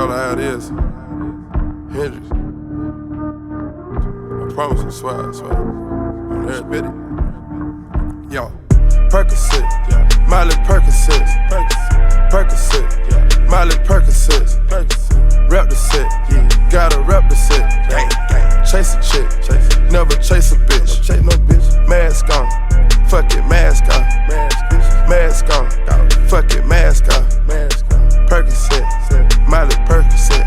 all I had is Hendrix. I promise I swear. On every bit. Yo, Percocet, yeah. Miley Percocet, Percocet, Miley Percocet, rep the set, yeah. Gotta rep the set, gang. Chase a chick, never chase a bitch, chase no bitch. Mask on, fuck it, mask on, mask on, fuck it, mask on, Percocet, Miley Percocet,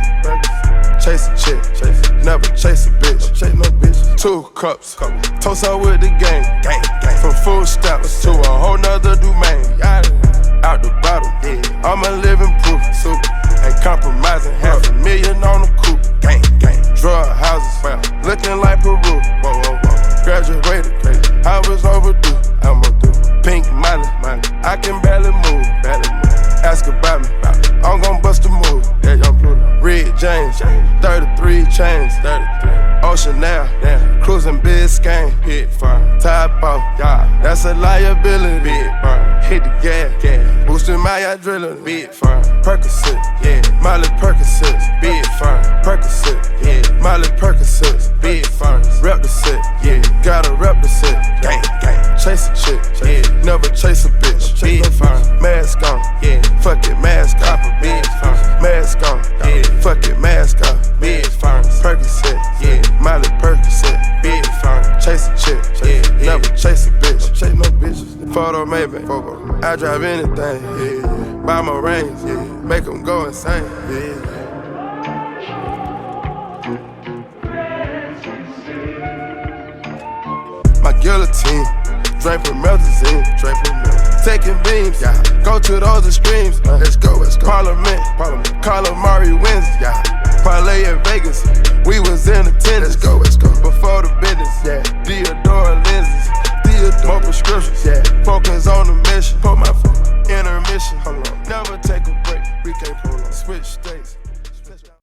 chase a chick, never chase a bitch, chase no bitch. 2 cups, toast out with the gang. From food stamps to a whole nother domain. Out the bottle, I'm a living proof. Ain't compromising, $500,000 on the coupe. Drug houses, looking like Peru. Graduated, I was overdue. Pink money, I can barely move. Ask about me, I'm gon' bust a move. Red James, 33 chains. Ocean now, cruising Biscayne. Hit fire, top off, that's a liability. Hit the gas, boosting my adrenaline. Big fire, Percocet, Miley Percocet, big fire, Percocet, Miley Percocet, big fire. Rep the set, gotta rep the set. Gang. Chase a chick, never chase a bitch. Big fire, mask on, fuck it, mask off. Big fire, mask on, fuck it, mask off. Big fire, Percocet, Miley Percocet, big fire. Chase a chick, never chase a bitch. Chase no bitches. Photo maybe, I drive anything, buy my range, make them go insane. My guillotine, draped with melazine, taking beams, go to those extremes. Let's go. Parliament, calamari wins, parlay in Vegas, we was in attendance. Let's go. Before the business, Theodore lenses, more prescriptions, focus on the mission. Put my intermission, never take a break, we can't pull on. Switch state.